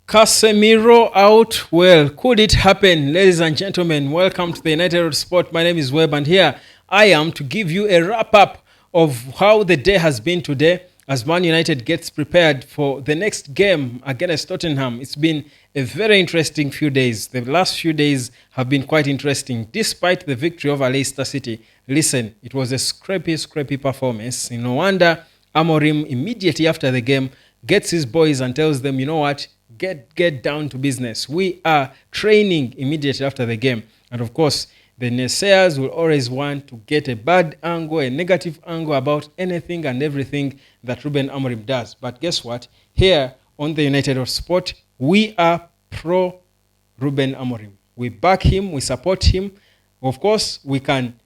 Casemiro out. Well, could it happen? Ladies and gentlemen, welcome to the United Road Sport. My name is Webb, and here I am to give you a wrap-up of how the day has been today as Man United gets prepared for the next game against Tottenham. It's been a very interesting few days. The last few days have been quite interesting. Despite the victory over Leicester City, listen, it was a scrappy performance. No wonder Amorim, immediately after the game, gets his boys and tells them, you know what, get down to business. We are training immediately after the game. And of course, the naysayers will always want to get a bad angle, a negative angle about anything and everything that Ruben Amorim does. But guess what? Here on the United of Sport, we are pro Ruben Amorim. We back him, we support him. Of course, we can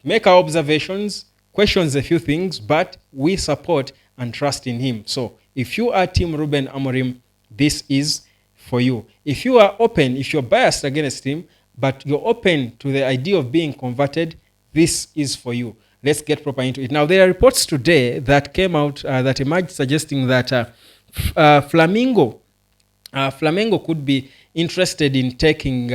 make our observations, questions a few things, but we support and trust in him. So if you are Team Ruben Amorim, this is for you. If you are open, if you're biased against him, but you're open to the idea of being converted, this is for you. Let's get proper into it. Now, there are reports today that came out that emerged suggesting that Flamengo could be interested in taking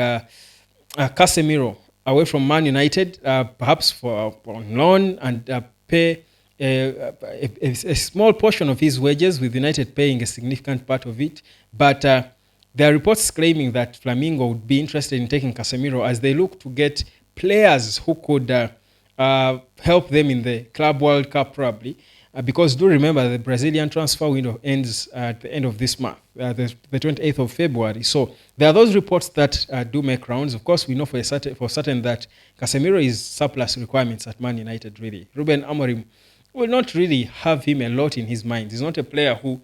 Casemiro away from Man United, perhaps for on loan and pay a small portion of his wages, with United paying a significant part of it. But there are reports claiming that Flamengo would be interested in taking Casemiro as they look to get players who could help them in the Club World Cup, probably. Because do remember, the Brazilian transfer window ends at the end of this month, the 28th of February. So there are those reports that do make rounds. Of course, we know for certain that Casemiro is surplus requirements at Man United, really. Ruben Amorim will not really have him a lot in his mind. He's not a player who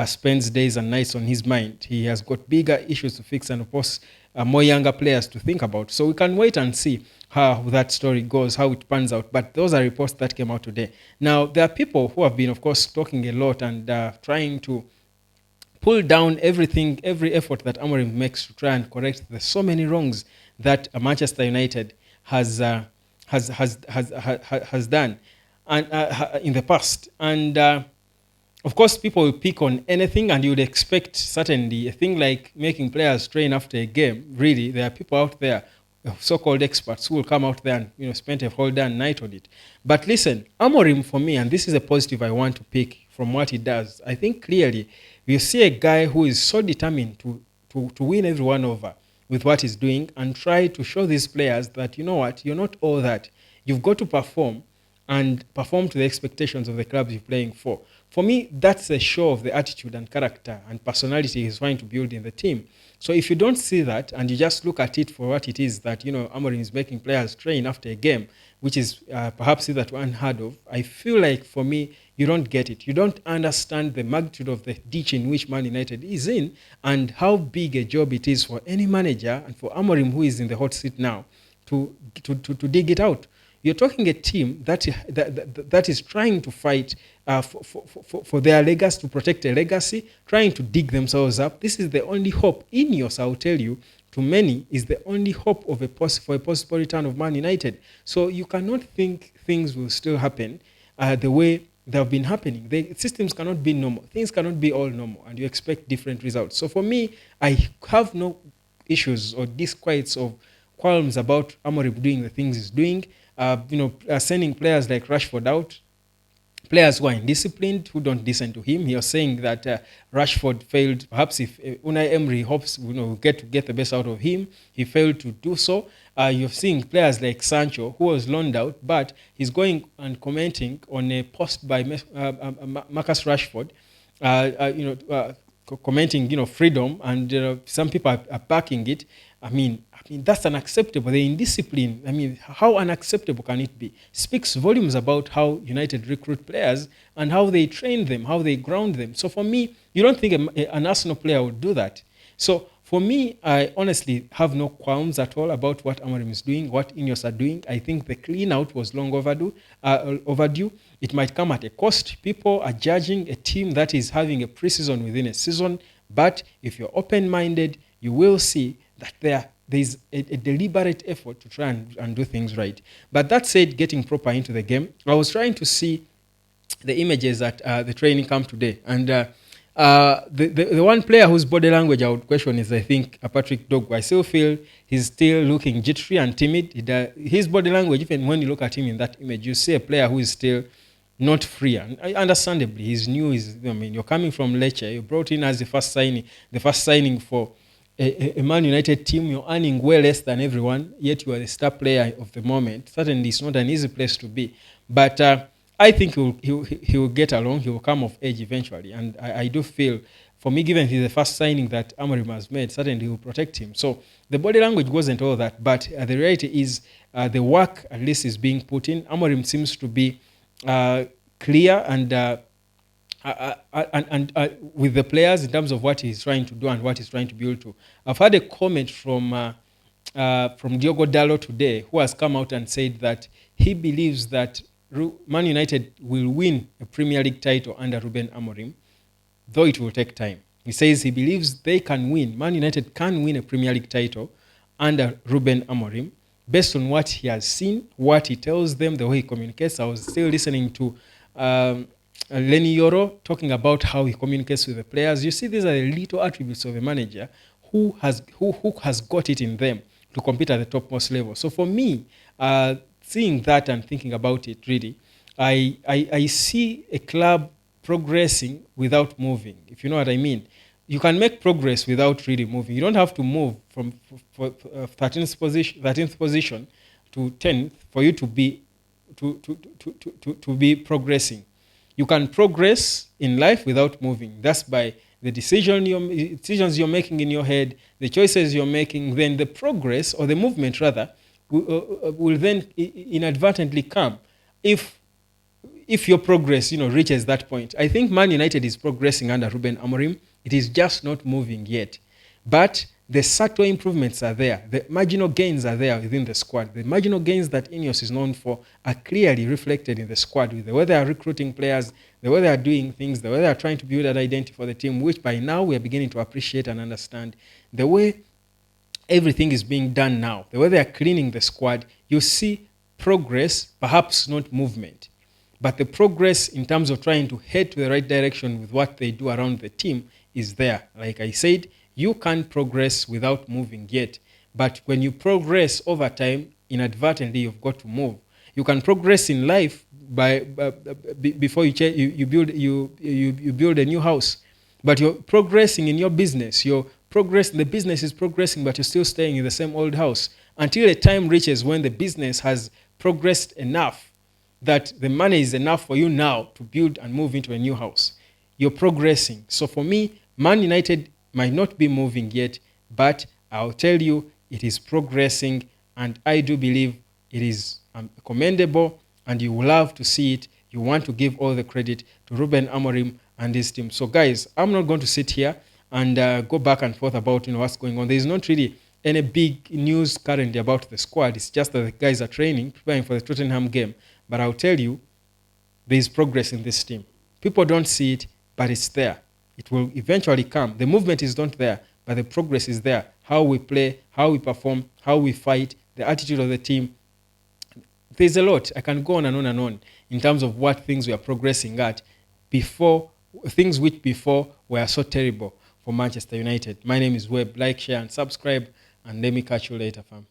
spends days and nights on his mind. He has got bigger issues to fix and, of course, more younger players to think about. So we can wait and see how that story goes, how it pans out. But those are reports that came out today. Now, there are people who have been, of course, talking a lot and trying to pull down everything, every effort that Amorim makes to try and correct the so many wrongs that Manchester United has done and in the past. And of course, people will pick on anything, and you would expect certainly a thing like making players train after a game. Really, there are people out there, so-called experts, who will come out there and spend a whole damn night on it. But listen, Amorim, for me, and this is a positive I want to pick from what he does, I think clearly you see a guy who is so determined to win everyone over with what he's doing and try to show these players that, you know what, you're not all that. You've got to perform and perform to the expectations of the clubs you're playing for. For me, that's a show of the attitude and character and personality he's trying to build in the team. So if you don't see that and you just look at it for what it is, that, Amorim is making players train after a game, which is perhaps that unheard of, I feel like, for me, you don't get it. You don't understand the magnitude of the ditch in which Man United is in and how big a job it is for any manager and for Amorim, who is in the hot seat now, to dig it out. You're talking a team that is trying to fight for their legacy, to protect a legacy, trying to dig themselves up. This is the only hope. Ineos, I will tell you, to many, is the only hope of for a possible return of Man United. So you cannot think things will still happen the way they have been happening. The systems cannot be normal. Things cannot be all normal, and you expect different results. So for me, I have no issues or disquiets or qualms about Amorim doing the things he's doing. Sending players like Rashford out, players who are indisciplined, who don't listen to him. He was saying that Rashford failed. Perhaps if Unai Emery hopes get the best out of him, he failed to do so. You're seeing players like Sancho, who was loaned out, but he's going and commenting on a post by Marcus Rashford, commenting, freedom, and some people are backing it. I mean, that's unacceptable. The indiscipline, how unacceptable can it be? Speaks volumes about how United recruit players and how they train them, how they ground them. So for me, you don't think an Arsenal player would do that. So for me, I honestly have no qualms at all about what Amorim is doing, what Ineos are doing. I think the clean out was long overdue. It might come at a cost. People are judging a team that is having a preseason within a season. But if you're open-minded, you will see that there's a deliberate effort to try and do things right. But that said, getting proper into the game, I was trying to see the images at the training camp today. And The one player whose body language I would question is, I think, Patrick Dogu. I still feel he's still looking jittery and timid. His body language, even when you look at him in that image, you see a player who is still not free. And understandably, he's new. I mean, you're coming from Lecce. You brought in as the first signing for a Man United team. You're earning way less than everyone, yet you are the star player of the moment. Certainly, it's not an easy place to be. But I think he will get along. He will come of age eventually. And I do feel, for me, given he's the first signing that Amorim has made, certainly he will protect him. So the body language wasn't all that. But the reality is the work, at least, is being put in. Amorim seems to be clear and with the players in terms of what he's trying to do and what he's trying to build to. I've had a comment from Diogo Dalot today, who has come out and said that he believes that Man United will win a Premier League title under Ruben Amorim, though it will take time. He says he believes they can win. Man United can win a Premier League title under Ruben Amorim, based on what he has seen, what he tells them, the way he communicates. I was still listening to Lenny Yoro talking about how he communicates with the players. You see, these are the little attributes of a manager who has got it in them to compete at the topmost level. So for me, seeing that and thinking about it, really, I see a club progressing without moving, if you know what I mean. You can make progress without really moving. You don't have to move from 13th position to 10th for you to be to be progressing. You can progress in life without moving. That's by the decisions you're making in your head, the choices you're making. Then the progress, or the movement rather, will then inadvertently come if your progress reaches that point. I think Man United is progressing under Ruben Amorim. It is just not moving yet. But the subtle improvements are there. The marginal gains are there within the squad. The marginal gains that Ineos is known for are clearly reflected in the squad, with the way they are recruiting players, the way they are doing things, the way they are trying to build an identity for the team, which by now we are beginning to appreciate and understand. The way everything is being done now, the way they are cleaning the squad, you see progress, perhaps not movement. But the progress in terms of trying to head to the right direction with what they do around the team is there. Like I said, you can't progress without moving yet. But when you progress over time, inadvertently, you've got to move. You can progress in life before you build a new house. But you're progressing in your business. The business is progressing, but you're still staying in the same old house until a time reaches when the business has progressed enough that the money is enough for you now to build and move into a new house. You're progressing. So for me, Man United might not be moving yet, but I'll tell you, it is progressing, and I do believe it is commendable, and you will love to see it. You want to give all the credit to Ruben Amorim and his team. So guys, I'm not going to sit here and go back and forth about what's going on. There's not really any big news currently about the squad. It's just that the guys are training, preparing for the Tottenham game. But I'll tell you, there's progress in this team. People don't see it, but it's there. It will eventually come. The movement is not there, but the progress is there. How we play, how we perform, how we fight, the attitude of the team. There's a lot. I can go on and on and on in terms of what things we are progressing at things which before were so terrible for Manchester United. My name is Webb. Like, share, and subscribe, and let me catch you later, fam.